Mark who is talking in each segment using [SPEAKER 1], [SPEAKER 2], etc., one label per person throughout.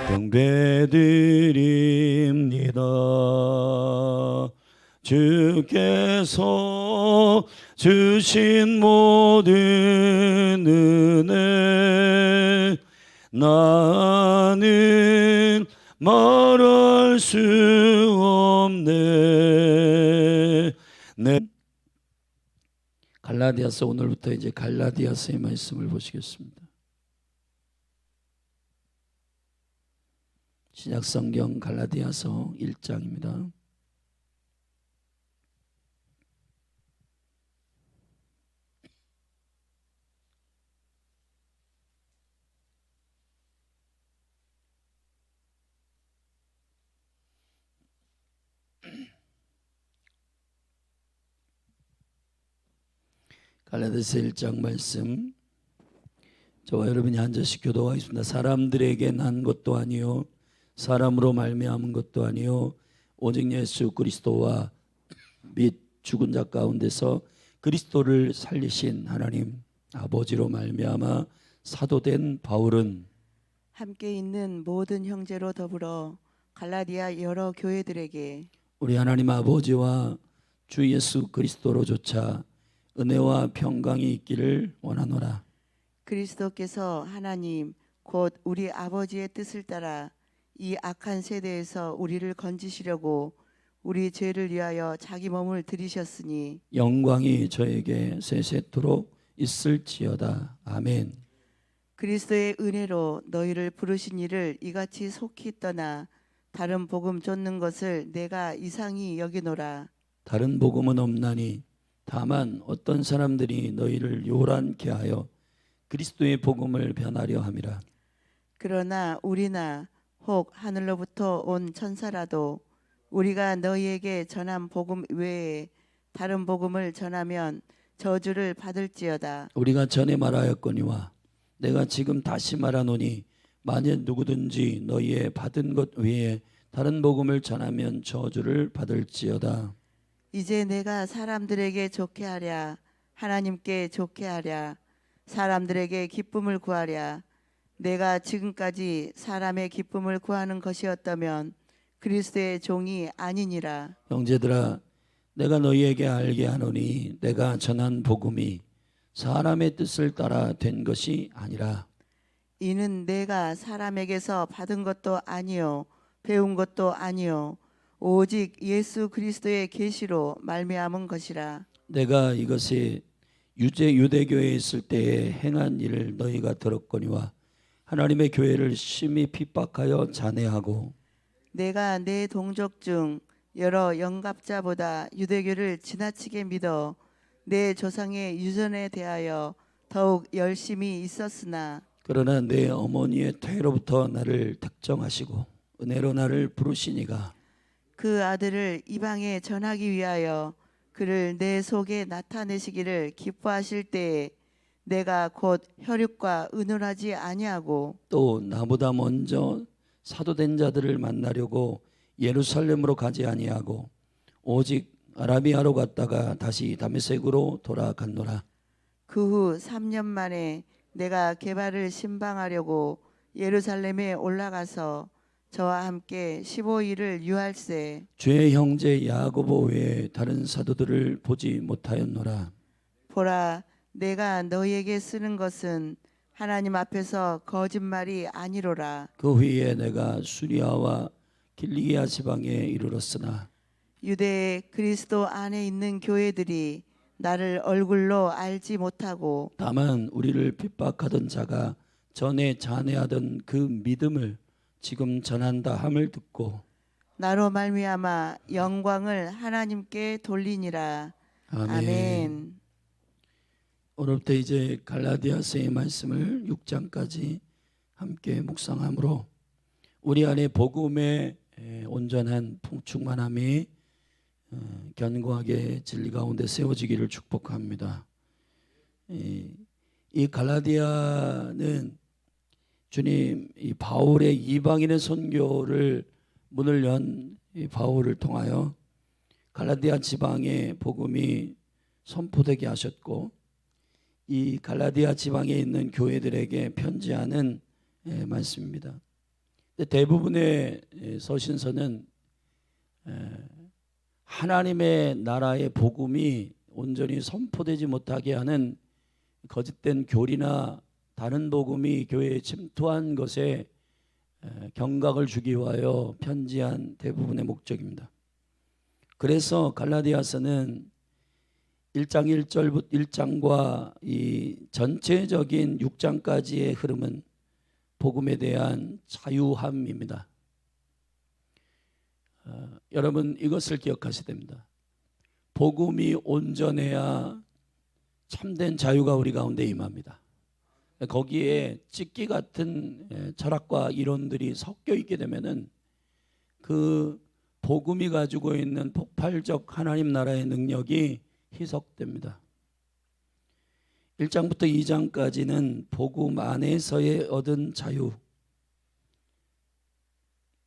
[SPEAKER 1] 경배드립니다. 주께서 주신 모든 은혜 나는 말할 수 없네. 갈라디아서, 오늘부터 이제 갈라디아서의 말씀을 보시겠습니다. 신약성경 갈라디아서 1장입니다. 갈라디아서 1장 말씀, 저와 여러분이 앉아서 교도하겠습니다. 사람들에게 난 것도 아니요 사람으로 말미암은 것도 아니요 오직 예수 그리스도와 및 죽은 자 가운데서 그리스도를 살리신 하나님 아버지로 말미암아 사도된 바울은
[SPEAKER 2] 함께 있는 모든 형제로 더불어 갈라디아 여러 교회들에게
[SPEAKER 1] 우리 하나님 아버지와 주 예수 그리스도로조차 은혜와 평강이 있기를 원하노라.
[SPEAKER 2] 그리스도께서 하나님 곧 우리 아버지의 뜻을 따라 이 악한 세대에서 우리를 건지시려고 우리 죄를 위하여 자기 몸을 들이셨으니
[SPEAKER 1] 영광이 저에게 세세토록 있을지어다. 아멘.
[SPEAKER 2] 그리스도의 은혜로 너희를 부르신 이를 이같이 속히 떠나 다른 복음 쫓는 것을 내가 이상히 여기노라.
[SPEAKER 1] 다른 복음은 없나니 다만 어떤 사람들이 너희를 요란케 하여 그리스도의 복음을 변하려 함이라.
[SPEAKER 2] 그러나 우리나 혹 하늘로부터 온 천사라도 우리가 너희에게 전한 복음 외에 다른 복음을 전하면 저주를 받을지어다.
[SPEAKER 1] 우리가 전에 말하였거니와 내가 지금 다시 말하노니 만일 누구든지 너희의 받은 것 외에 다른 복음을 전하면 저주를 받을지어다.
[SPEAKER 2] 이제 내가 사람들에게 좋게 하랴 하나님께 좋게 하랴 사람들에게 기쁨을 구하랴 내가 지금까지 사람의 기쁨을 구하는 것이었다면 그리스도의 종이 아니니라.
[SPEAKER 1] 형제들아, 내가 너희에게 알게 하노니 내가 전한 복음이 사람의 뜻을 따라 된 것이 아니라
[SPEAKER 2] 이는 내가 사람에게서 받은 것도 아니요 배운 것도 아니요 오직 예수 그리스도의 계시로 말미암은 것이라.
[SPEAKER 1] 내가 이것이 유대교에 있을 때에 행한 일을 너희가 들었거니와 하나님의 교회를 심히 핍박하여 잔해하고
[SPEAKER 2] 내가 내 동족 중 여러 영갑자보다 유대교를 지나치게 믿어 내 조상의 유전에 대하여 더욱 열심히 있었으나
[SPEAKER 1] 그러나 내 어머니의 태로부터 나를 택정하시고 은혜로 나를 부르시니가
[SPEAKER 2] 그 아들을 이방에 전하기 위하여 그를 내 속에 나타내시기를 기뻐하실 때에 내가 곧 혈육과 의논하지 아니하고
[SPEAKER 1] 또 나보다 먼저 사도된 자들을 만나려고 예루살렘으로 가지 아니하고 오직 아라비아로 갔다가 다시 다메섹으로 돌아갔노라.
[SPEAKER 2] 그 후 3년 만에 내가 게바를 신방하려고 예루살렘에 올라가서 저와 함께 15일을 유할세.
[SPEAKER 1] 주의 형제 야고보 외에 다른 사도들을 보지 못하였노라.
[SPEAKER 2] 보라, 내가 너희에게 쓰는 것은 하나님 앞에서 거짓말이 아니로라.
[SPEAKER 1] 그 후에 내가 수리아와 길리기아 지방에 이르렀으나
[SPEAKER 2] 유대의 그리스도 안에 있는 교회들이 나를 얼굴로 알지 못하고
[SPEAKER 1] 다만 우리를 핍박하던 자가 전에 잔해하던 그 믿음을 지금 전한다 함을 듣고
[SPEAKER 2] 나로 말미암아 영광을 하나님께 돌리니라.
[SPEAKER 1] 아멘.
[SPEAKER 2] 아멘.
[SPEAKER 1] 오늘부터 이제 갈라디아서의 말씀을 6장까지 함께 묵상함으로 우리 안에 복음의 온전한 풍충만함이 견고하게 진리 가운데 세워지기를 축복합니다. 이 갈라디아는 주님 이 바울의 이방인의 선교를 문을 연 이 바울을 통하여 갈라디아 지방의 복음이 선포되게 하셨고 이 갈라디아 지방에 있는 교회들에게 편지하는 말씀입니다. 근데 대부분의 서신서는 하나님의 나라의 복음이 온전히 선포되지 못하게 하는 거짓된 교리나 다른 복음이 교회에 침투한 것에 경각을 주기 위하여 편지한 대부분의 목적입니다. 그래서 갈라디아서는 1장 1절부터 1장과 이 전체적인 6장까지의 흐름은 복음에 대한 자유함입니다. 여러분 이것을 기억하셔야 됩니다. 복음이 온전해야 참된 자유가 우리 가운데 임합니다. 거기에 찍기 같은 철학과 이론들이 섞여 있게 되면은 그 복음이 가지고 있는 폭발적 하나님 나라의 능력이 희석됩니다. 1장부터 2장까지는 복음 안에서의 얻은 자유,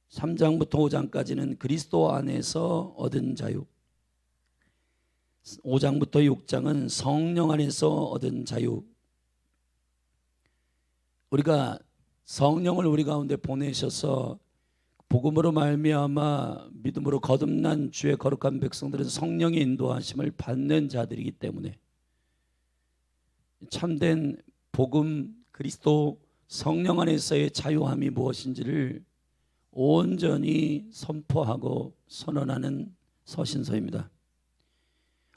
[SPEAKER 1] 3장부터 5장까지는 그리스도 안에서 얻은 자유, 5장부터 6장은 성령 안에서 얻은 자유. 우리가 성령을 우리 가운데 보내셔서 복음으로 말미암아 믿음으로 거듭난 주의 거룩한 백성들은 성령의 인도하심을 받는 자들이기 때문에 참된 복음, 그리스도 성령 안에서의 자유함이 무엇인지를 온전히 선포하고 선언하는 서신서입니다.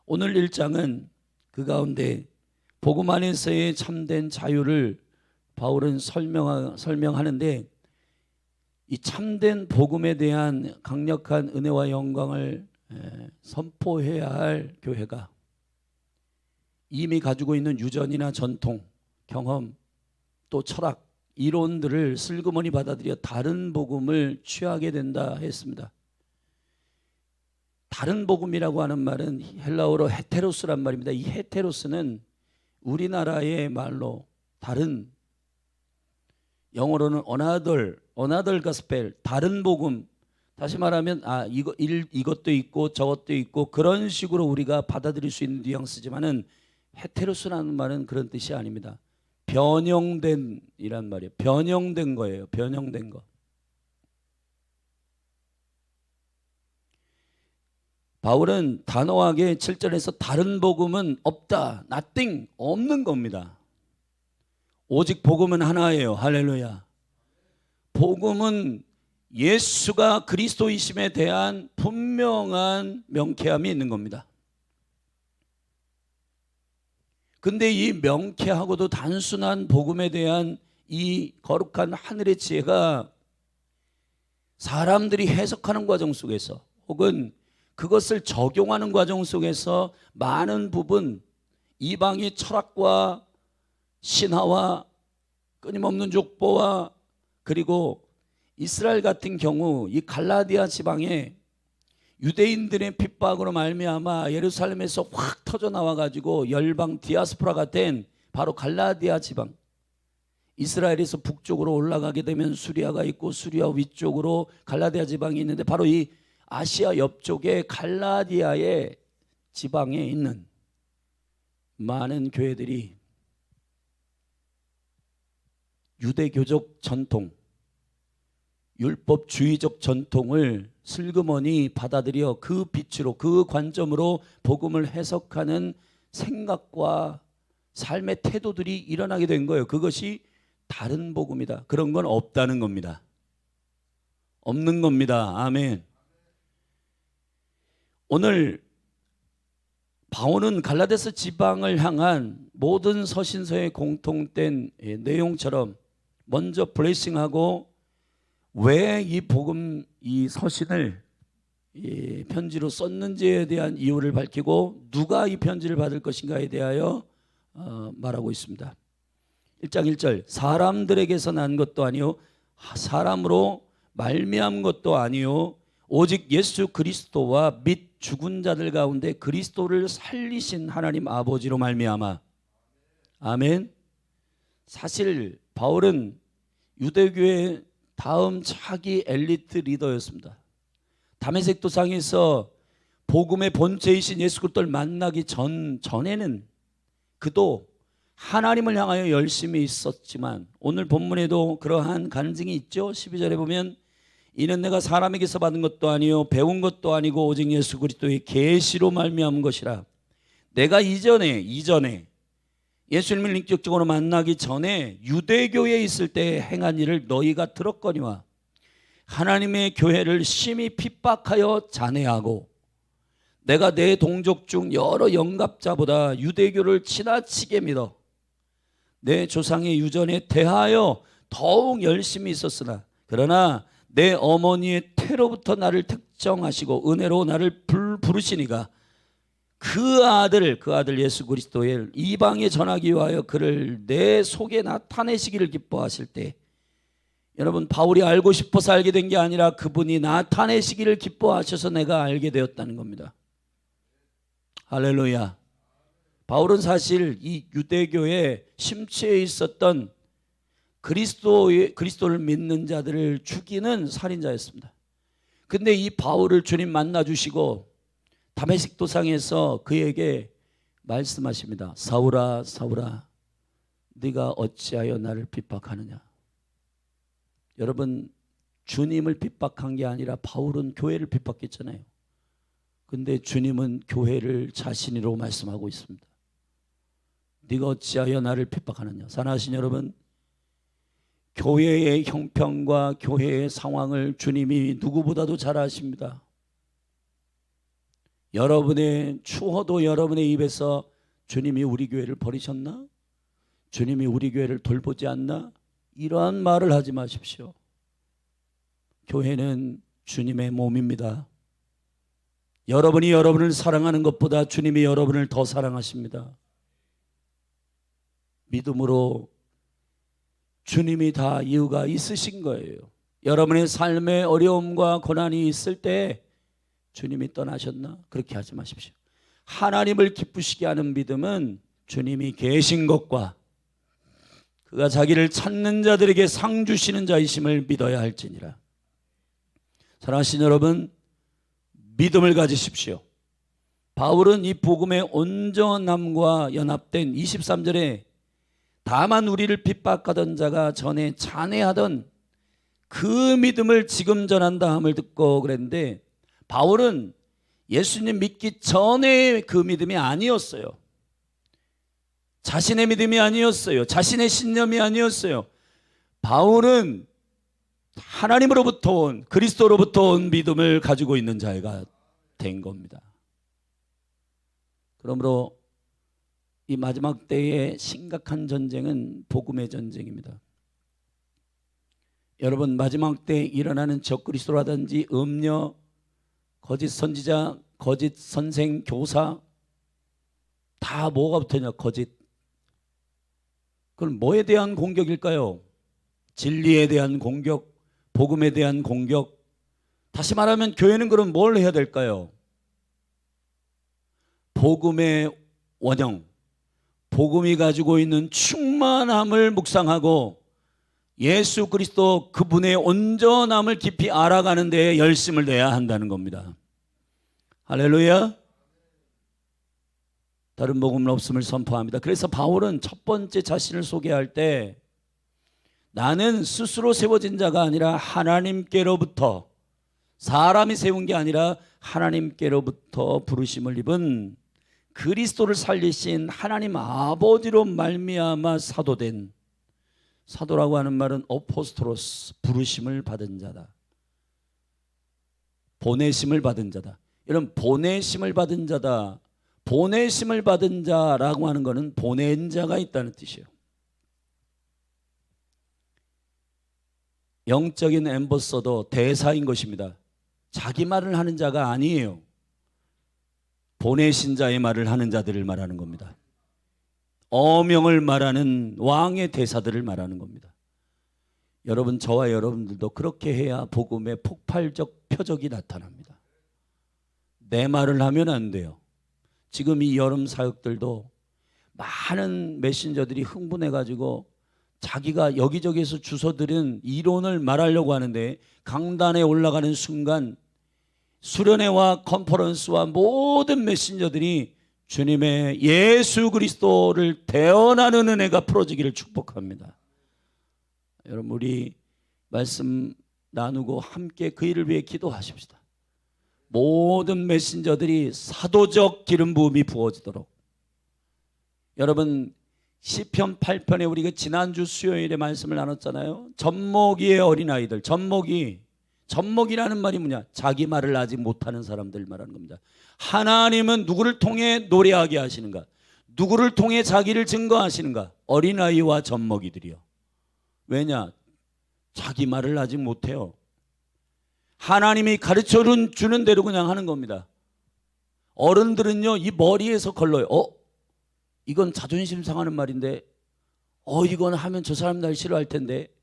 [SPEAKER 1] 오늘 1장은 그 가운데 복음 안에서의 참된 자유를 바울은 설명하는데, 이 참된 복음에 대한 강력한 은혜와 영광을 선포해야 할 교회가 이미 가지고 있는 유전이나 전통, 경험, 또 철학, 이론들을 슬그머니 받아들여 다른 복음을 취하게 된다 했습니다. 다른 복음이라고 하는 말은 헬라어로 헤테로스란 말입니다. 이 헤테로스는 우리나라의 말로 다른, 영어로는 another gospel, 다른 복음. 다시 말하면 이것도 있고 저것도 있고 그런 식으로 우리가 받아들일 수 있는 뉘앙스지만은 헤테로스라는 말은 그런 뜻이 아닙니다. 변형된 이란 말이에요. 변형된 거예요. 변형된 거. 바울은 단호하게 7절에서 다른 복음은 없다, nothing, 없는 겁니다. 오직 복음은 하나예요. 할렐루야. 복음은 예수가 그리스도이심에 대한 분명한 명쾌함이 있는 겁니다. 근데 이 명쾌하고도 단순한 복음에 대한 이 거룩한 하늘의 지혜가 사람들이 해석하는 과정 속에서 혹은 그것을 적용하는 과정 속에서 많은 부분 이방의 철학과 신화와 끊임없는 족보와 그리고 이스라엘 같은 경우 이 갈라디아 지방에 유대인들의 핍박으로 말미암아 예루살렘에서 확 터져 나와 가지고 열방 디아스포라가 된 바로 갈라디아 지방, 이스라엘에서 북쪽으로 올라가게 되면 수리아가 있고 수리아 위쪽으로 갈라디아 지방이 있는데 바로 이 아시아 옆쪽에 갈라디아의 지방에 있는 많은 교회들이 유대교적 전통, 율법주의적 전통을 슬그머니 받아들여 그 빛으로 그 관점으로 복음을 해석하는 생각과 삶의 태도들이 일어나게 된 거예요. 그것이 다른 복음이다. 그런 건 없다는 겁니다. 없는 겁니다. 아멘. 오늘 바울은 갈라디아 지방을 향한 모든 서신서의 공통된 내용처럼 먼저 블레싱하고 왜 이 복음, 이 서신을 이 편지로 썼는지에 대한 이유를 밝히고 누가 이 편지를 받을 것인가에 대하여 말하고 있습니다. 1장 1절, 사람들에게서 난 것도 아니요 사람으로 말미암은 것도 아니요 오직 예수 그리스도와 및 죽은 자들 가운데 그리스도를 살리신 하나님 아버지로 말미암아. 아멘. 사실 바울은 유대교의 다음 차기 엘리트 리더였습니다. 다메섹 도상에서 복음의 본체이신 예수 그리스도를 만나기 전에는 그도 하나님을 향하여 열심히 있었지만 오늘 본문에도 그러한 간증이 있죠. 12절에 보면 이는 내가 사람에게서 받은 것도 아니요 배운 것도 아니고 오직 예수 그리스도의 계시로 말미암은 것이라. 내가 이전에 예수님을 인격적으로 만나기 전에 유대교에 있을 때 행한 일을 너희가 들었거니와 하나님의 교회를 심히 핍박하여 잔해하고 내가 내 동족 중 여러 영갑자보다 유대교를 지나치게 믿어 내 조상의 유전에 대하여 더욱 열심히 있었으나 그러나 내 어머니의 태로부터 나를 특정하시고 은혜로 나를 부르시니가 그 아들 예수 그리스도의 이방에 전하기 위하여 그를 내 속에 나타내시기를 기뻐하실 때, 여러분 바울이 알고 싶어서 알게 된 게 아니라 그분이 나타내시기를 기뻐하셔서 내가 알게 되었다는 겁니다. 할렐루야. 바울은 사실 이 유대교에 심취해 있었던 그리스도를 믿는 자들을 죽이는 살인자였습니다. 근데 이 바울을 주님 만나 주시고 다메섹 도상에서 그에게 말씀하십니다. 사울아 사울아 네가 어찌하여 나를 핍박하느냐. 여러분 주님을 핍박한 게 아니라 바울은 교회를 핍박했잖아요. 근데 주님은 교회를 자신으로 말씀하고 있습니다. 네가 어찌하여 나를 핍박하느냐. 사랑하신 여러분, 교회의 형편과 교회의 상황을 주님이 누구보다도 잘 아십니다. 여러분의 추호도 여러분의 입에서 주님이 우리 교회를 버리셨나? 주님이 우리 교회를 돌보지 않나? 이러한 말을 하지 마십시오. 교회는 주님의 몸입니다. 여러분이 여러분을 사랑하는 것보다 주님이 여러분을 더 사랑하십니다. 믿음으로 주님이 다 이유가 있으신 거예요. 여러분의 삶에 어려움과 고난이 있을 때 주님이 떠나셨나? 그렇게 하지 마십시오. 하나님을 기쁘시게 하는 믿음은 주님이 계신 것과 그가 자기를 찾는 자들에게 상 주시는 자이심을 믿어야 할지니라. 사랑하신 여러분, 믿음을 가지십시오. 바울은 이 복음의 온전함과 연합된 23절에 다만 우리를 핍박하던 자가 전에 잔해하던 그 믿음을 지금 전한다 함을 듣고 그랬는데, 바울은 예수님 믿기 전에 그 믿음이 아니었어요. 자신의 믿음이 아니었어요. 자신의 신념이 아니었어요. 바울은 하나님으로부터 온, 그리스도로부터 온 믿음을 가지고 있는 자가 된 겁니다. 그러므로 이 마지막 때의 심각한 전쟁은 복음의 전쟁입니다. 여러분, 마지막 때에 일어나는 적그리스도라든지 음녀, 거짓 선지자, 거짓 선생, 교사, 다 뭐가 붙었냐? 거짓. 그럼 뭐에 대한 공격일까요? 진리에 대한 공격, 복음에 대한 공격. 다시 말하면 교회는 그럼 뭘 해야 될까요? 복음의 원형, 복음이 가지고 있는 충만함을 묵상하고 예수 그리스도 그분의 온전함을 깊이 알아가는 데에 열심을 내야 한다는 겁니다. 할렐루야. 다른 복음은 없음을 선포합니다. 그래서 바울은 첫 번째 자신을 소개할 때 나는 스스로 세워진 자가 아니라 하나님께로부터, 사람이 세운 게 아니라 하나님께로부터 부르심을 입은 그리스도를 살리신 하나님 아버지로 말미암아 사도된, 사도라고 하는 말은 오포스토로스, 부르심을 받은 자다. 보내심을 받은 자다. 이런 보내심을 받은 자다. 보내심을 받은 자라고 하는 것은 보낸 자가 있다는 뜻이에요. 영적인 엠버서더, 대사인 것입니다. 자기 말을 하는 자가 아니에요. 보내신 자의 말을 하는 자들을 말하는 겁니다. 어명을 말하는 왕의 대사들을 말하는 겁니다. 여러분, 저와 여러분들도 그렇게 해야 복음의 폭발적 표적이 나타납니다. 내 말을 하면 안 돼요. 지금 이 여름 사역들도 많은 메신저들이 흥분해가지고 자기가 여기저기서 주워들은 이론을 말하려고 하는데, 강단에 올라가는 순간 수련회와 컨퍼런스와 모든 메신저들이 주님의 예수 그리스도를 대언하는 은혜가 풀어지기를 축복합니다. 여러분, 우리 말씀 나누고 함께 그 일을 위해 기도하십시다. 모든 메신저들이 사도적 기름 부음이 부어지도록. 여러분, 시편 8편에 우리가 지난주 수요일에 말씀을 나눴잖아요. 젖먹이의 어린아이들. 젖먹이라는 말이 뭐냐? 자기 말을 아직 못하는 사람들 말하는 겁니다. 하나님은 누구를 통해 노래하게 하시는가? 누구를 통해 자기를 증거하시는가? 어린아이와 젖먹이들이요. 왜냐? 자기 말을 아직 못해요. 하나님이 가르쳐 주는 대로 그냥 하는 겁니다. 어른들은요, 이 머리에서 걸러요. 이건 자존심 상하는 말인데, 이건 하면 저 사람 날 싫어할 텐데,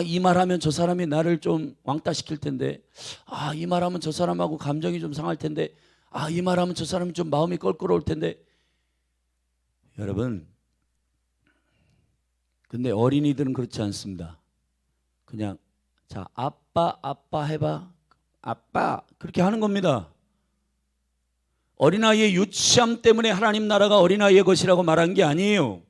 [SPEAKER 1] 이 말하면 저 사람이 나를 좀 왕따시킬 텐데, 이 말하면 저 사람하고 감정이 좀 상할 텐데, 이 말하면 저 사람이 좀 마음이 껄끄러울 텐데. 여러분, 근데 어린이들은 그렇지 않습니다. 그냥 자, 아빠 해봐. 아빠, 그렇게 하는 겁니다. 어린아이의 유치함 때문에 하나님 나라가 어린아이의 것이라고 말한 게 아니에요.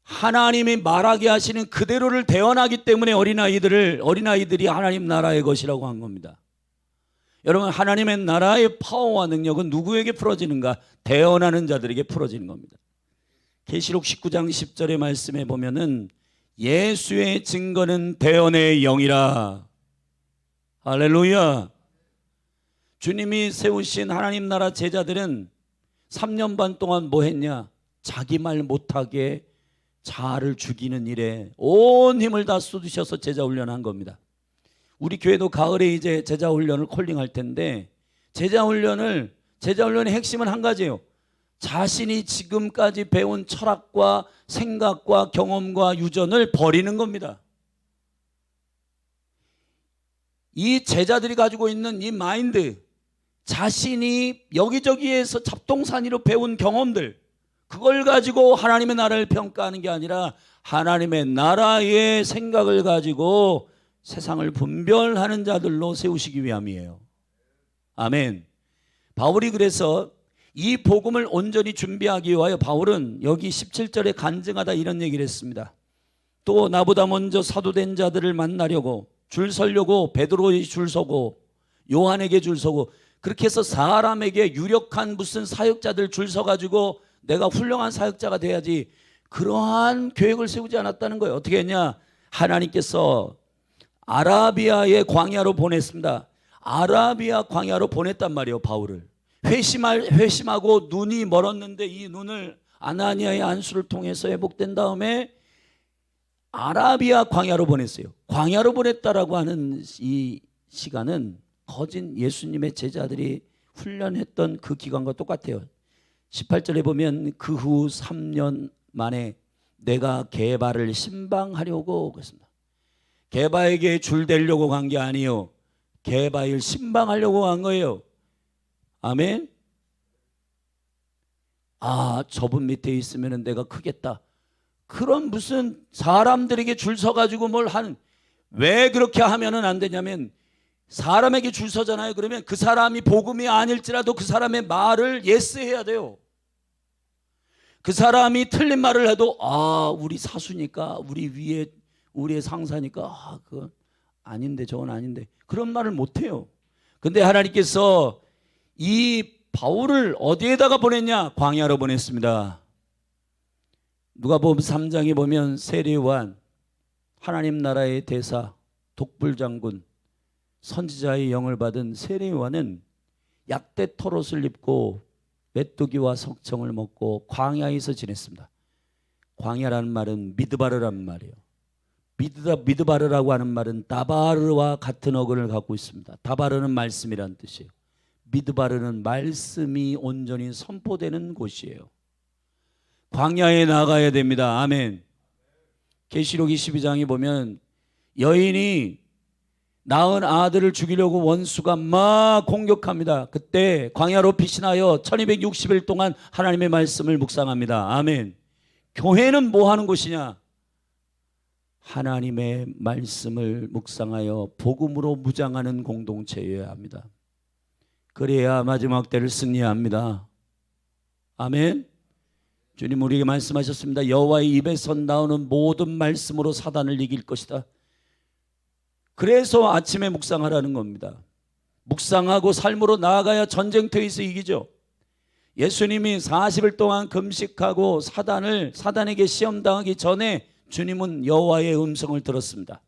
[SPEAKER 1] 하나님이 말하게 하시는 그대로를 대언하기 때문에 어린아이들이 하나님 나라의 것이라고 한 겁니다. 여러분, 하나님의 나라의 파워와 능력은 누구에게 풀어지는가? 대언하는 자들에게 풀어지는 겁니다. 계시록 19장 10절의 말씀에 보면은 예수의 증거는 대언의 영이라. 할렐루야. 주님이 세우신 하나님 나라 제자들은 3년 반 동안 뭐 했냐? 자기 말 못하게 자아를 죽이는 일에 온 힘을 다 쏟으셔서 제자 훈련한 겁니다. 우리 교회도 가을에 이제 제자 훈련을 콜링할 텐데, 제자 훈련의 핵심은 한 가지예요. 자신이 지금까지 배운 철학과 생각과 경험과 유전을 버리는 겁니다. 이 제자들이 가지고 있는 이 마인드, 자신이 여기저기에서 잡동사니로 배운 경험들, 그걸 가지고 하나님의 나라를 평가하는 게 아니라 하나님의 나라의 생각을 가지고 세상을 분별하는 자들로 세우시기 위함이에요. 아멘. 바울이 그래서 이 복음을 온전히 준비하기 위하여 바울은 여기 17절에 간증하다 이런 얘기를 했습니다. 또 나보다 먼저 사도된 자들을 만나려고 줄 서려고 베드로에 줄 서고 요한에게 줄 서고, 그렇게 해서 사람에게 유력한 무슨 사역자들 줄 서가지고 내가 훌륭한 사역자가 돼야지, 그러한 계획을 세우지 않았다는 거예요. 어떻게 했냐? 하나님께서 아라비아의 광야로 보냈습니다. 아라비아 광야로 보냈단 말이에요, 바울을. 회심하고 눈이 멀었는데 이 눈을 아나니아의 안수를 통해서 회복된 다음에 아라비아 광야로 보냈어요. 광야로 보냈다라고 하는 이 시간은 거진 예수님의 제자들이 훈련했던 그 기간과 똑같아요. 18절에 보면 그 후 3년 만에 내가 게바를 신방하려고 그랬습니다. 게바에게 줄 대려고 간 게 아니에요. 게바를 신방하려고 간 거예요. 아멘. 저분 밑에 있으면 내가 크겠다. 그런 무슨 사람들에게 줄 서가지고 왜 그렇게 하면은 안 되냐면, 사람에게 줄 서잖아요. 그러면 그 사람이 복음이 아닐지라도 그 사람의 말을 예스해야 돼요. 그 사람이 틀린 말을 해도 우리 사수니까, 우리의 상사니까 그건 아닌데, 저건 아닌데, 그런 말을 못해요. 근데 하나님께서 이 바울을 어디에다가 보냈냐? 광야로 보냈습니다. 누가복음 3장에 보면 세례요한, 하나님 나라의 대사, 독불장군, 선지자의 영을 받은 세례요한은 약대 털옷을 입고 메뚜기와 석청을 먹고 광야에서 지냈습니다. 광야라는 말은 미드바르라는 말이에요. 미드바르라고 하는 말은 다바르와 같은 어근을 갖고 있습니다. 다바르는 말씀이란 뜻이에요. 미드바르는 말씀이 온전히 선포되는 곳이에요. 광야에 나가야 됩니다. 아멘. 계시록 22장에 보면 여인이 낳은 아들을 죽이려고 원수가 막 공격합니다. 그때 광야로 피신하여 1260일 동안 하나님의 말씀을 묵상합니다. 아멘. 교회는 뭐 하는 곳이냐? 하나님의 말씀을 묵상하여 복음으로 무장하는 공동체여야 합니다. 그래야 마지막 때를 승리합니다. 아멘. 주님 우리에게 말씀하셨습니다. 여호와의 입에서 나오는 모든 말씀으로 사단을 이길 것이다. 그래서 아침에 묵상하라는 겁니다. 묵상하고 삶으로 나아가야 전쟁터에서 이기죠. 예수님이 40일 동안 금식하고 사단에게 시험당하기 전에 주님은 여호와의 음성을 들었습니다.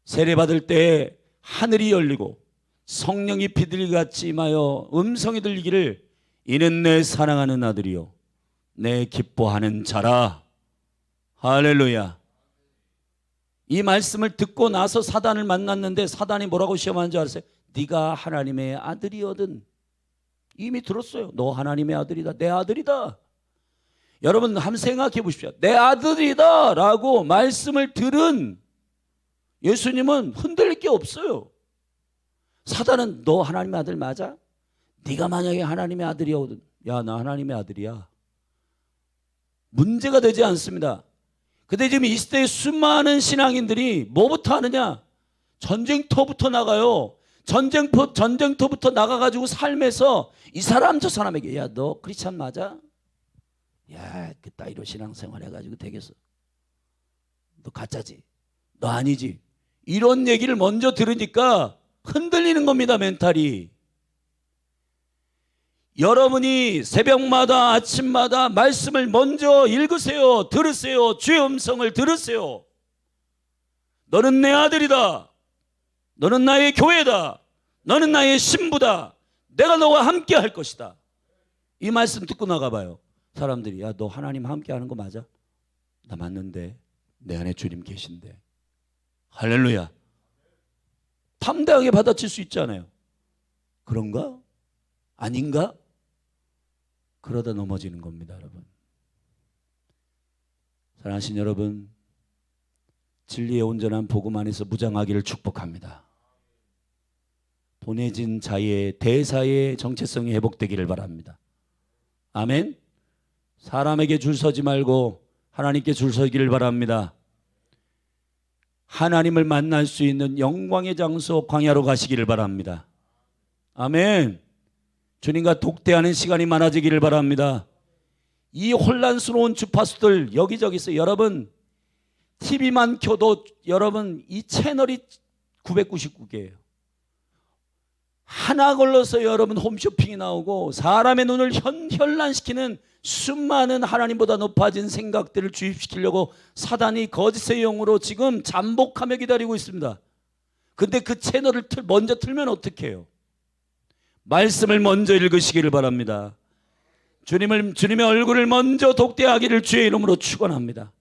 [SPEAKER 1] 세례받을 때 하늘이 열리고 성령이 비둘기같이 임하여 음성이 들리기를 이는 내 사랑하는 아들이요 내 기뻐하는 자라. 할렐루야. 이 말씀을 듣고 나서 사단을 만났는데 사단이 뭐라고 시험하는 줄 아세요? 네가 하나님의 아들이거든. 이미 들었어요. 너 하나님의 아들이다. 내 아들이다. 여러분 한번 생각해 보십시오. 내 아들이다 라고 말씀을 들은 예수님은 흔들릴 게 없어요. 사단은 너 하나님의 아들 맞아? 네가 만약에 하나님의 아들이거든. 야, 나 하나님의 아들이야. 문제가 되지 않습니다. 근데 지금 이 시대에 수많은 신앙인들이 뭐부터 하느냐? 전쟁터부터 나가요. 전쟁터부터 나가가지고 삶에서 이 사람 저 사람에게 야, 너 크리스찬 맞아? 야, 그 따위로 신앙생활 해가지고 되겠어. 너 가짜지? 너 아니지? 이런 얘기를 먼저 들으니까 흔들리는 겁니다. 멘탈이. 여러분이 새벽마다 아침마다 말씀을 먼저 읽으세요. 들으세요. 주의 음성을 들으세요. 너는 내 아들이다. 너는 나의 교회다. 너는 나의 신부다. 내가 너와 함께 할 것이다. 이 말씀 듣고 나가봐요. 사람들이 야, 너 하나님 함께 하는 거 맞아? 나 맞는데 내 안에 주님 계신데. 할렐루야. 담대하게 받아칠 수 있잖아요. 그런가? 아닌가? 그러다 넘어지는 겁니다, 여러분. 사랑하신 여러분, 진리의 온전한 복음 안에서 무장하기를 축복합니다. 보내진 자의 대사의 정체성이 회복되기를 바랍니다. 아멘. 사람에게 줄 서지 말고 하나님께 줄 서기를 바랍니다. 하나님을 만날 수 있는 영광의 장소 광야로 가시기를 바랍니다. 아멘. 주님과 독대하는 시간이 많아지기를 바랍니다. 이 혼란스러운 주파수들 여기저기서 여러분 TV만 켜도 여러분 이 채널이 999개예요. 하나 걸러서 여러분 홈쇼핑이 나오고 사람의 눈을 현란시키는 수많은 하나님보다 높아진 생각들을 주입시키려고 사단이 거짓의 영으로 지금 잠복하며 기다리고 있습니다. 근데 그 채널을 먼저 틀면 어떻게 해요? 말씀을 먼저 읽으시기를 바랍니다. 주님의 얼굴을 먼저 독대하기를 주의 이름으로 축원합니다.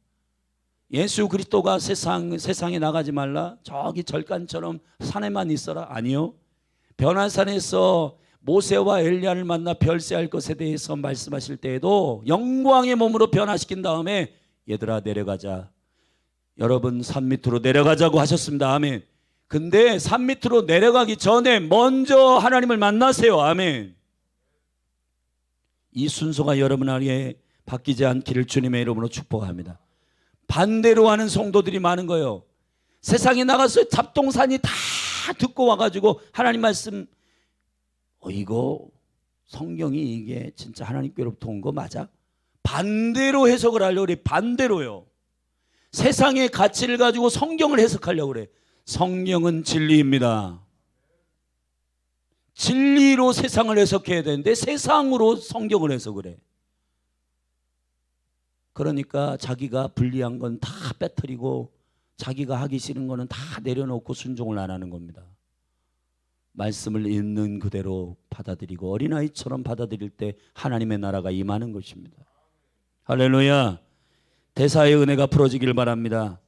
[SPEAKER 1] 예수 그리스도가 세상에 나가지 말라. 저기 절간처럼 산에만 있어라. 아니요. 변화산에서 모세와 엘리야를 만나 별세할 것에 대해서 말씀하실 때에도 영광의 몸으로 변화시킨 다음에 얘들아 내려가자. 여러분 산 밑으로 내려가자고 하셨습니다. 아멘. 근데 산 밑으로 내려가기 전에 먼저 하나님을 만나세요. 아멘. 이 순서가 여러분 안에 바뀌지 않기를 주님의 이름으로 축복합니다. 반대로 하는 성도들이 많은 거예요. 세상에 나가서 잡동사니 다 듣고 와가지고 하나님 말씀 이거 성경이 이게 진짜 하나님께로부터 온 거 맞아? 반대로 해석을 하려고 그래. 반대로요. 세상의 가치를 가지고 성경을 해석하려고 그래. 성경은 진리입니다. 진리로 세상을 해석해야 되는데 세상으로 성경을 해석을 해. 그러니까 자기가 불리한 건 다 빼뜨리고 자기가 하기 싫은 거는 다 내려놓고 순종을 안 하는 겁니다. 말씀을 있는 그대로 받아들이고 어린아이처럼 받아들일 때 하나님의 나라가 임하는 것입니다. 할렐루야. 대사의 은혜가 풀어지길 바랍니다.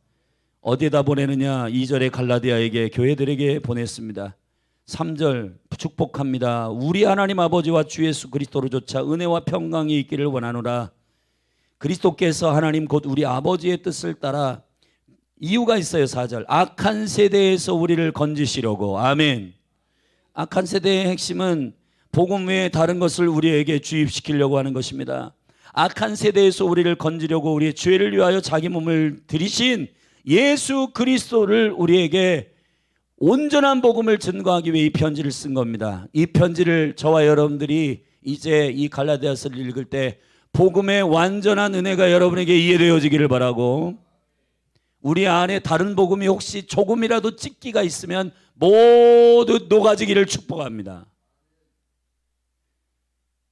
[SPEAKER 1] 어디에다 보내느냐? 2절에 갈라디아에게 교회들에게 보냈습니다. 3절 축복합니다. 우리 하나님 아버지와 주 예수 그리스도로조차 은혜와 평강이 있기를 원하노라. 그리스도께서 하나님 곧 우리 아버지의 뜻을 따라 이유가 있어요. 4절 악한 세대에서 우리를 건지시려고. 아멘. 악한 세대의 핵심은 복음 외에 다른 것을 우리에게 주입시키려고 하는 것입니다. 악한 세대에서 우리를 건지려고 우리의 죄를 위하여 자기 몸을 들이신 예수 그리스도를 우리에게 온전한 복음을 증거하기 위해 이 편지를 쓴 겁니다. 이 편지를 저와 여러분들이 이제 이 갈라디아서를 읽을 때 복음의 완전한 은혜가 여러분에게 이해되어지기를 바라고, 우리 안에 다른 복음이 혹시 조금이라도 찍기가 있으면 모두 녹아지기를 축복합니다.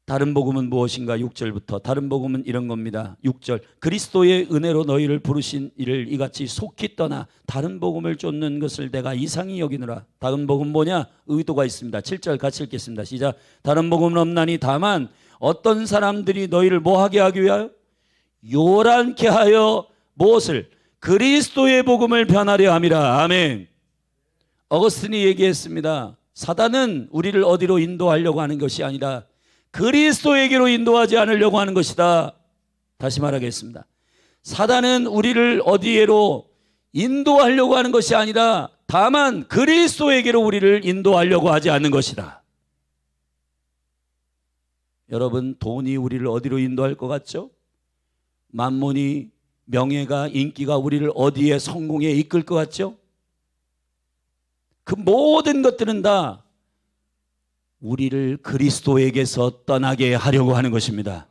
[SPEAKER 1] 다른 복음은 무엇인가? 6절부터 다른 복음은 이런 겁니다. 6절, 그리스도의 은혜로 너희를 부르신 이를 이같이 속히 떠나 다른 복음을 쫓는 것을 내가 이상히 여기느라. 다른 복음 뭐냐? 의도가 있습니다. 7절 같이 읽겠습니다. 시작. 다른 복음은 없나니 다만 어떤 사람들이 너희를 뭐하게 하기 위하여? 요란케 하여 무엇을? 그리스도의 복음을 변하려 함이라. 아멘. 어거스틴이 얘기했습니다. 사단은 우리를 어디로 인도하려고 하는 것이 아니라 그리스도에게로 인도하지 않으려고 하는 것이다. 다시 말하겠습니다. 사단은 우리를 어디에로 인도하려고 하는 것이 아니라 다만 그리스도에게로 우리를 인도하려고 하지 않는 것이다. 여러분, 돈이 우리를 어디로 인도할 것 같죠? 만몬이, 명예가, 인기가 우리를 어디에 성공에 이끌 것 같죠? 그 모든 것들은 다 우리를 그리스도에게서 떠나게 하려고 하는 것입니다.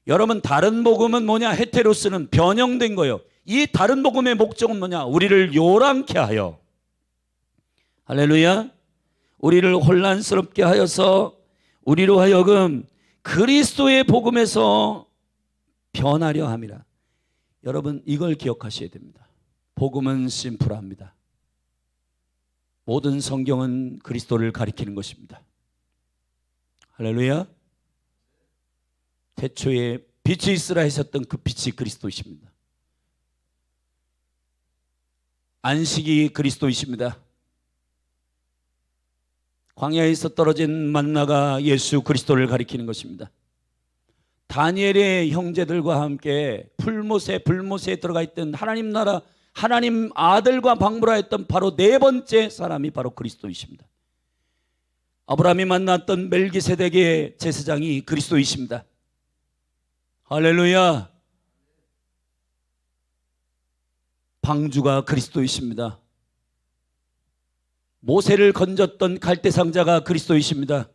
[SPEAKER 1] 여러분, 다른 복음은 뭐냐? 헤테로스는 변형된 거예요. 이 다른 복음의 목적은 뭐냐? 우리를 요란케 하여, 할렐루야, 우리를 혼란스럽게 하여서 우리로 하여금 그리스도의 복음에서 변하려 함이라. 여러분, 이걸 기억하셔야 됩니다. 복음은 심플합니다. 모든 성경은 그리스도를 가리키는 것입니다. 할렐루야. 태초에 빛이 있으라 하셨던 그 빛이 그리스도이십니다. 안식이 그리스도이십니다. 광야에서 떨어진 만나가 예수 그리스도를 가리키는 것입니다. 다니엘의 형제들과 함께 불못에 들어가 있던 하나님 나라, 하나님 아들과 방불하였던 바로 네 번째 사람이 바로 그리스도이십니다. 아브라함이 만났던 멜기세덱의 제사장이 그리스도이십니다. 할렐루야. 방주가 그리스도이십니다. 모세를 건졌던 갈대상자가 그리스도이십니다.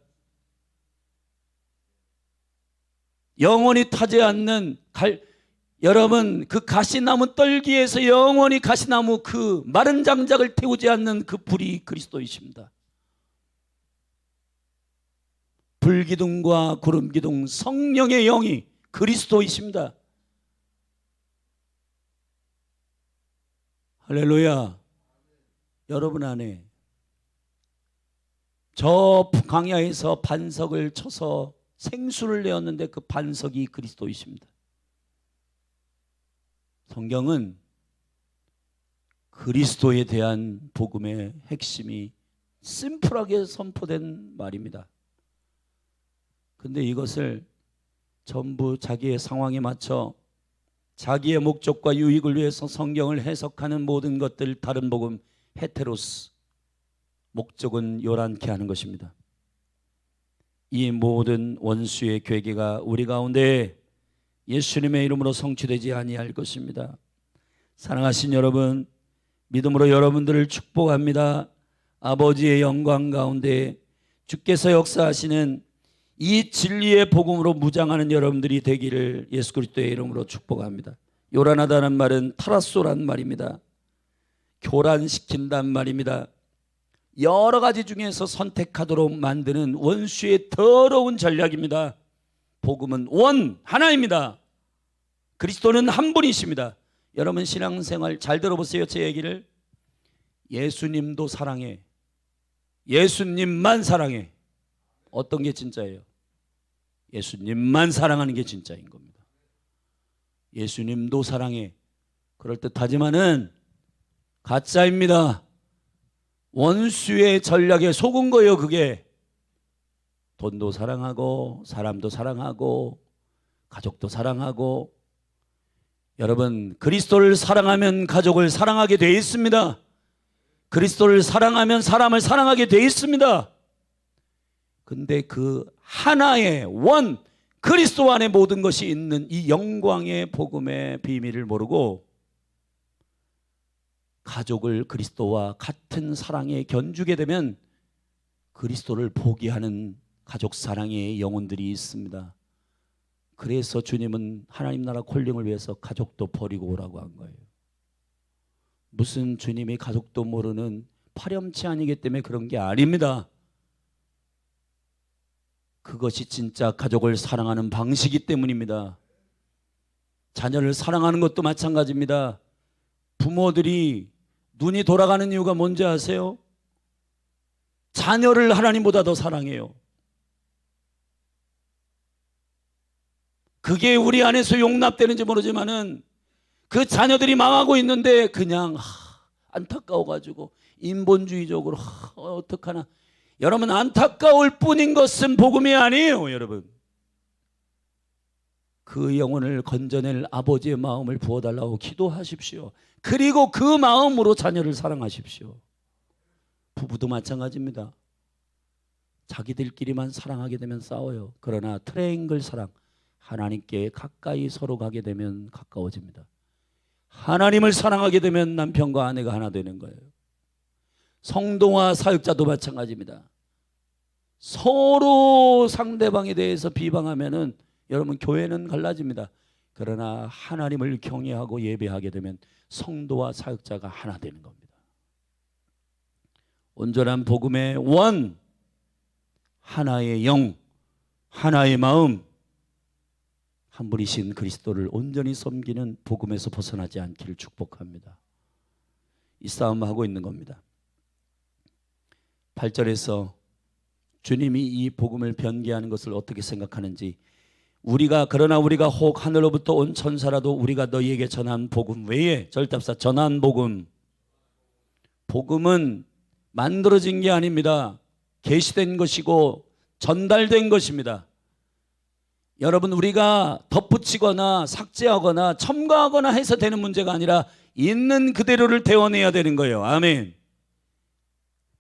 [SPEAKER 1] 영원히 타지 않는 여러분, 그 가시나무 떨기에서 영원히 가시나무 그 마른 장작을 태우지 않는 그 불이 그리스도이십니다. 불기둥과 구름기둥, 성령의 영이 그리스도이십니다. 할렐루야. 여러분 안에 저 광야에서 반석을 쳐서 생수를 내었는데 그 반석이 그리스도이십니다. 성경은 그리스도에 대한 복음의 핵심이 심플하게 선포된 말입니다. 근데 이것을 전부 자기의 상황에 맞춰 자기의 목적과 유익을 위해서 성경을 해석하는 모든 것들, 다른 복음, 헤테로스, 목적은 요란케 하는 것입니다. 이 모든 원수의 괴계가 우리 가운데 예수님의 이름으로 성취되지 아니할 것입니다. 사랑하신 여러분, 믿음으로 여러분들을 축복합니다. 아버지의 영광 가운데 주께서 역사하시는 이 진리의 복음으로 무장하는 여러분들이 되기를 예수 그리스도의 이름으로 축복합니다. 요란하다는 말은 타라소란 말입니다. 교란시킨단 말입니다. 여러 가지 중에서 선택하도록 만드는 원수의 더러운 전략입니다. 복음은 하나입니다. 그리스도는 한 분이십니다. 여러분, 신앙생활 잘 들어보세요. 제 얘기를. 예수님도 사랑해. 예수님만 사랑해. 어떤 게 진짜예요? 예수님만 사랑하는 게 진짜인 겁니다. 예수님도 사랑해. 그럴듯하지만은 가짜입니다. 원수의 전략에 속은 거예요. 그게 돈도 사랑하고 사람도 사랑하고 가족도 사랑하고. 여러분, 그리스도를 사랑하면 가족을 사랑하게 되어 있습니다. 그리스도를 사랑하면 사람을 사랑하게 되어 있습니다. 근데 그 하나의 그리스도 안에 모든 것이 있는 이 영광의 복음의 비밀을 모르고 가족을 그리스도와 같은 사랑에 견주게 되면 그리스도를 포기하는 가족 사랑의 영혼들이 있습니다. 그래서 주님은 하나님 나라 콜링을 위해서 가족도 버리고 오라고 한 거예요. 무슨 주님이 가족도 모르는 파렴치 아니기 때문에 그런 게 아닙니다. 그것이 진짜 가족을 사랑하는 방식이기 때문입니다. 자녀를 사랑하는 것도 마찬가지입니다. 부모들이 눈이 돌아가는 이유가 뭔지 아세요? 자녀를 하나님보다 더 사랑해요. 그게 우리 안에서 용납되는지 모르지만은 그 자녀들이 망하고 있는데 그냥 안타까워가지고 인본주의적으로 어떡하나. 여러분, 안타까울 뿐인 것은 복음이 아니에요. 여러분, 그 영혼을 건져낼 아버지의 마음을 부어달라고 기도하십시오. 그리고 그 마음으로 자녀를 사랑하십시오. 부부도 마찬가지입니다. 자기들끼리만 사랑하게 되면 싸워요. 그러나 트라이앵글 사랑, 하나님께 가까이 서로 가게 되면 가까워집니다. 하나님을 사랑하게 되면 남편과 아내가 하나 되는 거예요. 성도와 사역자도 마찬가지입니다. 서로 상대방에 대해서 비방하면은 여러분, 교회는 갈라집니다. 그러나 하나님을 경외하고 예배하게 되면 성도와 사역자가 하나 되는 겁니다. 온전한 복음의 원, 하나의 영, 하나의 마음, 한 분이신 그리스도를 온전히 섬기는 복음에서 벗어나지 않기를 축복합니다. 이 싸움하고 있는 겁니다. 8절에서 주님이 이 복음을 변개하는 것을 어떻게 생각하는지, 그러나 우리가 혹 하늘로부터 온 천사라도 우리가 너희에게 전한 복음 외에, 절답사 전한 복음, 복음은 만들어진 게 아닙니다. 계시된 것이고 전달된 것입니다. 여러분, 우리가 덧붙이거나 삭제하거나 첨가하거나 해서 되는 문제가 아니라 있는 그대로를 대원해야 되는 거예요. 아멘.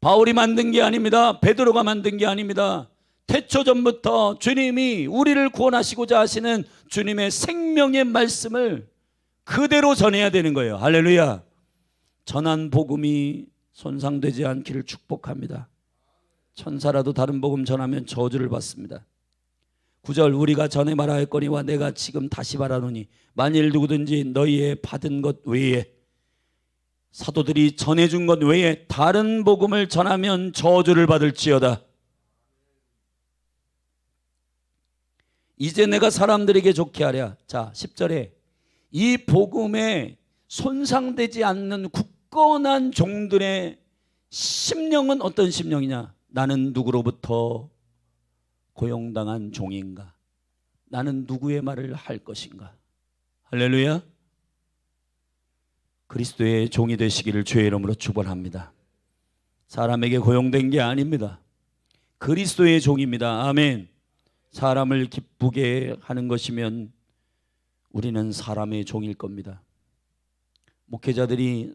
[SPEAKER 1] 바울이 만든 게 아닙니다. 베드로가 만든 게 아닙니다. 태초 전부터 주님이 우리를 구원하시고자 하시는 주님의 생명의 말씀을 그대로 전해야 되는 거예요. 할렐루야. 전한 복음이 손상되지 않기를 축복합니다. 천사라도 다른 복음 전하면 저주를 받습니다. 9절, 우리가 전에 말하였거니와 내가 지금 다시 말하노니 만일 누구든지 너희의 받은 것 외에, 사도들이 전해준 것 외에 다른 복음을 전하면 저주를 받을지어다. 이제 내가 사람들에게 좋게 하랴. 자, 10절에 이 복음에 손상되지 않는 굳건한 종들의 심령은 어떤 심령이냐? 나는 누구로부터 고용당한 종인가? 나는 누구의 말을 할 것인가? 할렐루야. 그리스도의 종이 되시기를 주의 이름으로 축원합니다. 사람에게 고용된 게 아닙니다. 그리스도의 종입니다. 아멘. 사람을 기쁘게 하는 것이면 우리는 사람의 종일 겁니다. 목회자들이,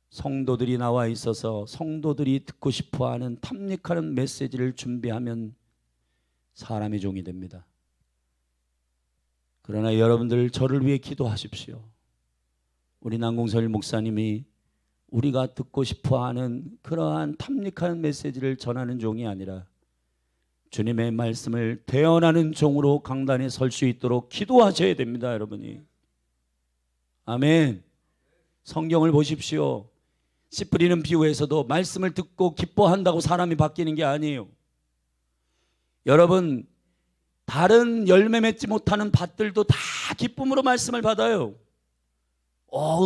[SPEAKER 1] 성도들이 나와 있어서 성도들이 듣고 싶어하는 탐닉하는 메시지를 준비하면 사람의 종이 됩니다. 그러나 여러분들, 저를 위해 기도하십시오. 우리 남궁설 목사님이 우리가 듣고 싶어하는 그러한 탐닉하는 메시지를 전하는 종이 아니라 주님의 말씀을 대언하는 종으로 강단에 설 수 있도록 기도하셔야 됩니다. 여러분이. 아멘. 성경을 보십시오. 씨 뿌리는 비유에서도 말씀을 듣고 기뻐한다고 사람이 바뀌는 게 아니에요. 여러분, 다른 열매 맺지 못하는 밭들도 다 기쁨으로 말씀을 받아요.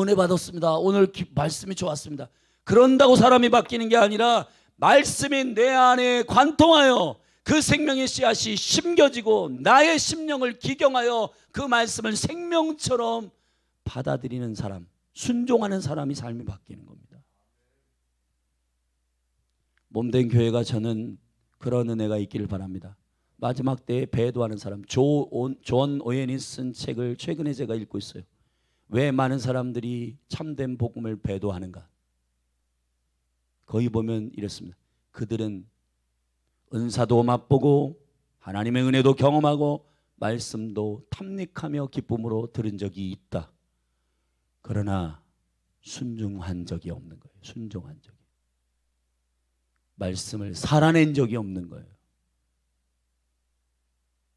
[SPEAKER 1] 은혜 받았습니다. 오늘 말씀이 좋았습니다. 그런다고 사람이 바뀌는 게 아니라 말씀이 내 안에 관통하여 그 생명의 씨앗이 심겨지고 나의 심령을 기경하여 그 말씀을 생명처럼 받아들이는 사람, 순종하는 사람이 삶이 바뀌는 겁니다. 몸된 교회가 저는 그런 은혜가 있기를 바랍니다. 마지막 때에 배도하는 사람, 존 오웬이 쓴 책을 최근에 제가 읽고 있어요. 왜 많은 사람들이 참된 복음을 배도하는가? 거기 보면 이렇습니다. 그들은 은사도 맛보고 하나님의 은혜도 경험하고 말씀도 탐닉하며 기쁨으로 들은 적이 있다. 그러나 순종한 적이 없는 거예요. 순종한 적이. 말씀을 살아낸 적이 없는 거예요.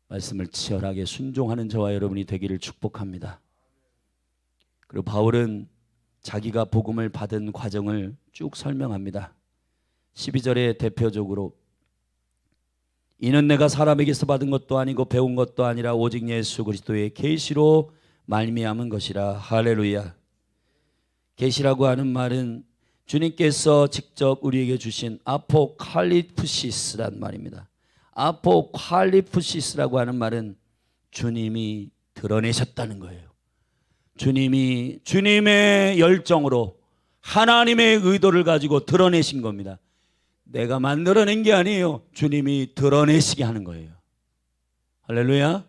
[SPEAKER 1] 말씀을 치열하게 순종하는 저와 여러분이 되기를 축복합니다. 그리고 바울은 자기가 복음을 받은 과정을 쭉 설명합니다. 12절에 대표적으로 이는 내가 사람에게서 받은 것도 아니고 배운 것도 아니라 오직 예수 그리스도의 계시로 말미암은 것이라. 할렐루야. 계시라고 하는 말은 주님께서 직접 우리에게 주신 아포칼리프시스란 말입니다. 아포칼리프시스라고 하는 말은 주님이 드러내셨다는 거예요. 주님이 주님의 열정으로 하나님의 의도를 가지고 드러내신 겁니다. 내가 만들어낸 게 아니에요. 주님이 드러내시게 하는 거예요. 할렐루야.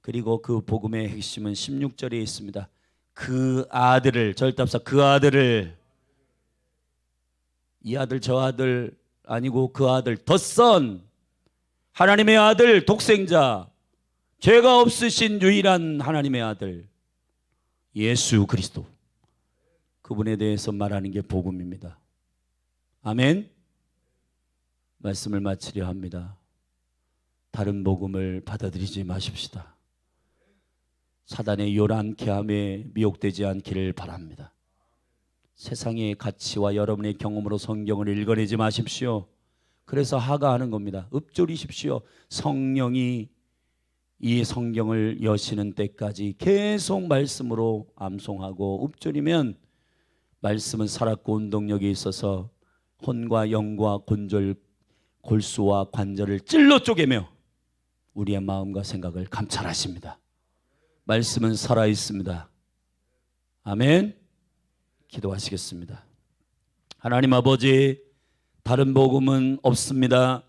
[SPEAKER 1] 그리고 그 복음의 핵심은 16절에 있습니다. 그 아들을, 절답사 그 아들을, 이 아들 저 아들 아니고 그 아들, 더 선, 하나님의 아들, 독생자, 죄가 없으신 유일한 하나님의 아들 예수 그리스도, 그분에 대해서 말하는 게 복음입니다. 아멘. 말씀을 마치려 합니다. 다른 복음을 받아들이지 마십시다. 사단의 요란케 함에 미혹되지 않기를 바랍니다. 세상의 가치와 여러분의 경험으로 성경을 읽어내지 마십시오. 그래서 하가하는 겁니다. 읊조리십시오. 성령이 이 성경을 여시는 때까지 계속 말씀으로 암송하고 읊조리면 말씀은 살았고 운동력이 있어서 혼과 영과 곤절, 골수와 관절을 찔러 쪼개며 우리의 마음과 생각을 감찰하십니다. 말씀은 살아있습니다. 아멘. 기도하시겠습니다. 하나님 아버지, 다른 복음은 없습니다.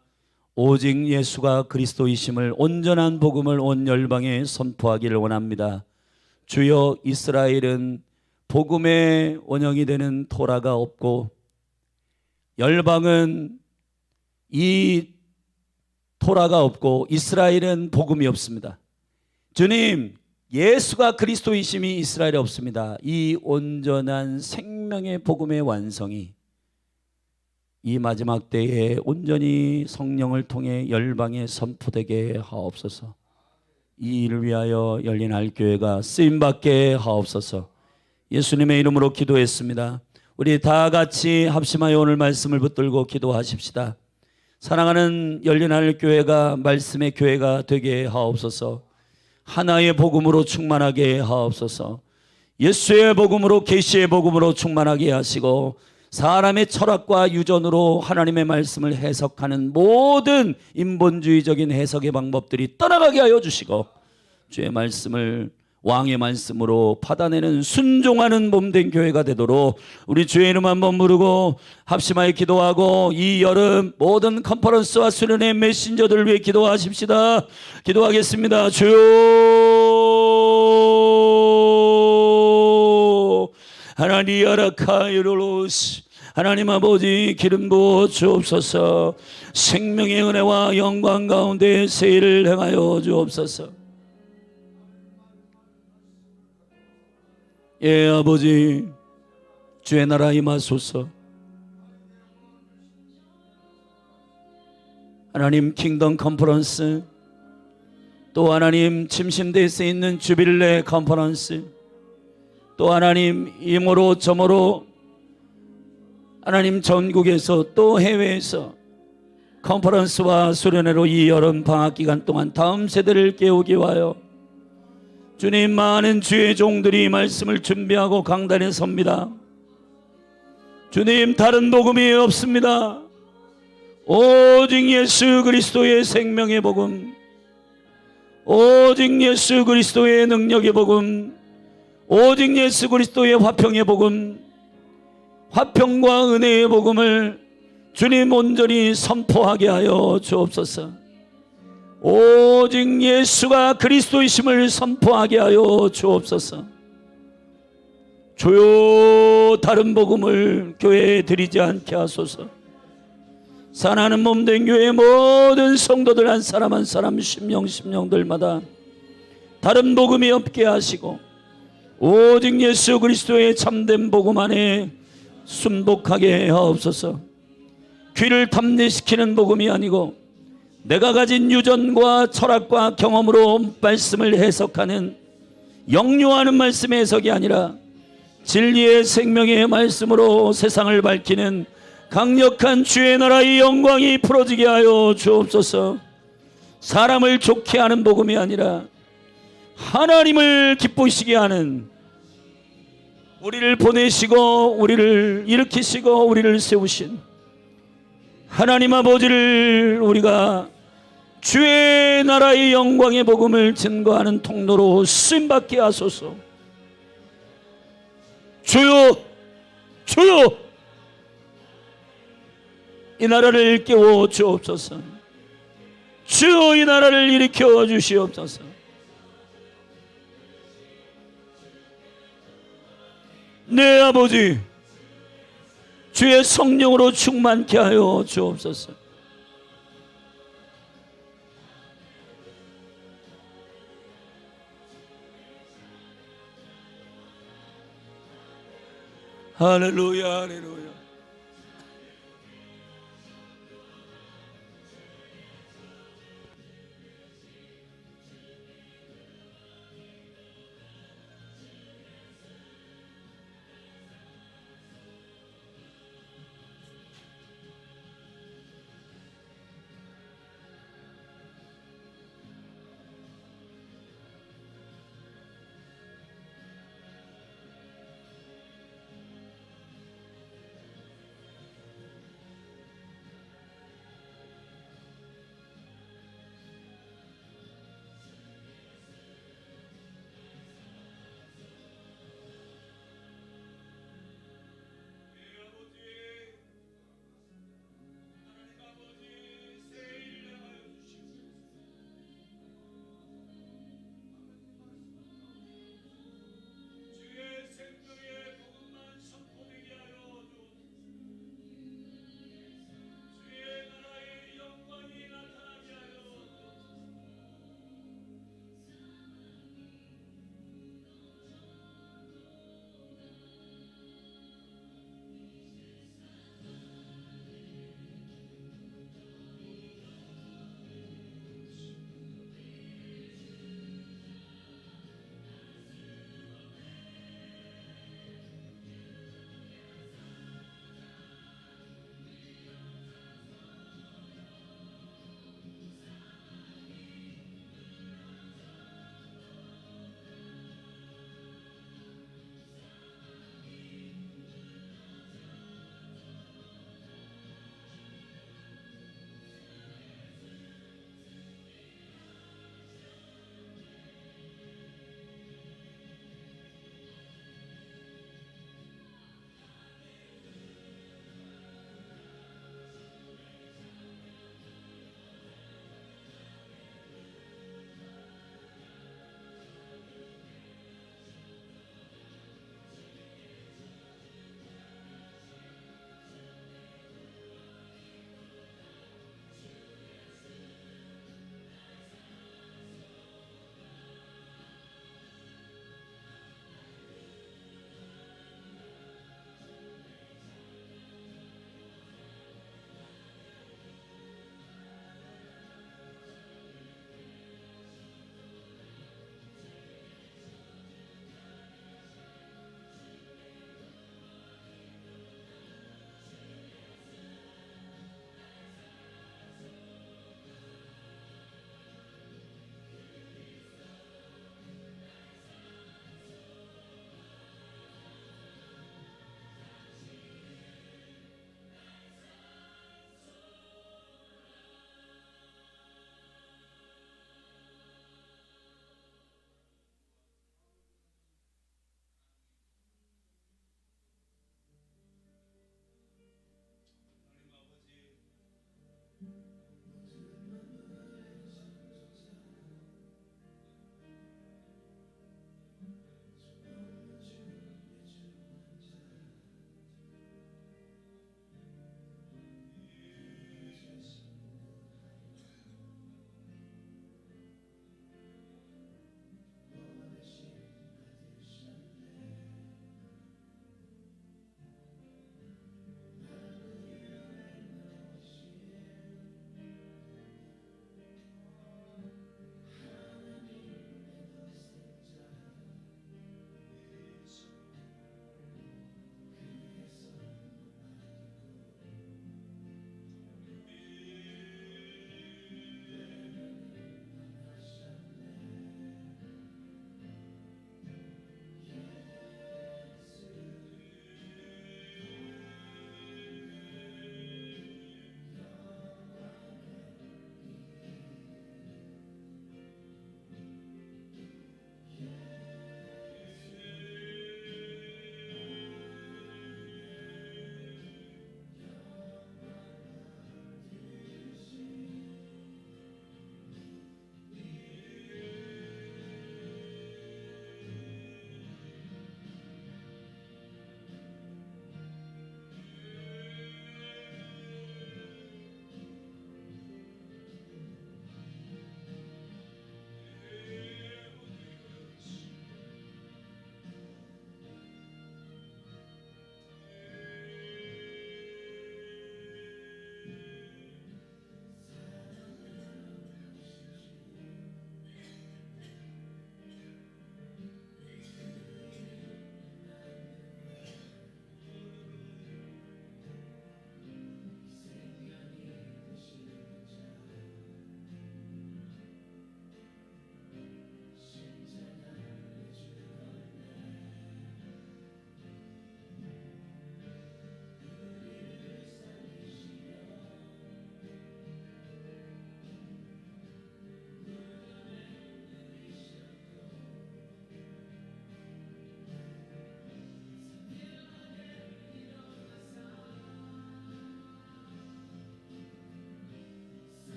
[SPEAKER 1] 오직 예수가 그리스도이심을, 온전한 복음을 온 열방에 선포하기를 원합니다. 주여, 이스라엘은 복음의 원형이 되는 토라가 없고 열방은 이 토라가 없고 이스라엘은 복음이 없습니다. 주님, 예수가 그리스도이심이 이스라엘에 없습니다. 이 온전한 생명의 복음의 완성이 이 마지막 때에 온전히 성령을 통해 열방에 선포되게 하옵소서. 이 일을 위하여 열린 알교회가 쓰임받게 하옵소서. 예수님의 이름으로 기도했습니다. 우리 다 같이 합심하여 오늘 말씀을 붙들고 기도하십시다. 사랑하는 열린 알교회가 말씀의 교회가 되게 하옵소서. 하나의 복음으로 충만하게 하옵소서. 예수의 복음으로, 계시의 복음으로 충만하게 하시고 사람의 철학과 유전으로 하나님의 말씀을 해석하는 모든 인본주의적인 해석의 방법들이 떠나가게 하여 주시고 주의 말씀을 왕의 말씀으로 받아내는 순종하는 몸된 교회가 되도록 우리 주의 이름 한번 부르고 합심하여 기도하고 이 여름 모든 컨퍼런스와 수련회 메신저들을 위해 기도하십시다. 기도하겠습니다. 주여, 하나님 아라카이로로스, 하나님 아버지 기름 부어 주옵소서. 생명의 은혜와 영광 가운데 세일을 행하여 주옵소서. 예, 아버지, 주의 나라 임하소서. 하나님 킹덤 컨퍼런스, 또 하나님 침신대에서 있는 주빌레 컨퍼런스, 또 하나님 이모로 저모로 하나님 전국에서 또 해외에서 컨퍼런스와 수련회로 이 여름 방학 기간 동안 다음 세대를 깨우기 위하여 주님, 많은 주의 종들이 말씀을 준비하고 강단에 섭니다. 주님, 다른 복음이 없습니다. 오직 예수 그리스도의 생명의 복음, 오직 예수 그리스도의 능력의 복음, 오직 예수 그리스도의 화평의 복음, 화평과 은혜의 복음을 주님 온전히 선포하게 하여 주옵소서. 오직 예수가 그리스도이심을 선포하게 하여 주옵소서. 주여, 다른 복음을 교회에 드리지 않게 하소서. 사랑하는 몸된 교회의 모든 성도들 한 사람 한 사람 심령들마다 다른 복음이 없게 하시고 오직 예수 그리스도의 참된 복음 안에 순복하게 하옵소서. 귀를 담대시키는 복음이 아니고 내가 가진 유전과 철학과 경험으로 말씀을 해석하는 역류하는 말씀의 해석이 아니라 진리의 생명의 말씀으로 세상을 밝히는 강력한 주의 나라의 영광이 풀어지게 하여 주옵소서. 사람을 좋게 하는 복음이 아니라 하나님을 기쁘시게 하는, 우리를 보내시고 우리를 일으키시고 우리를 세우신 하나님 아버지를 우리가 주의 나라의 영광의 복음을 증거하는 통로로 쓰임받게 하소서. 주여, 주여, 이 나라를 깨워 주옵소서. 주여, 이 나라를 일으켜 주시옵소서. 내 아버지, 주의 성령으로 충만케 하여 주옵소서. 할렐루야, 할렐루야.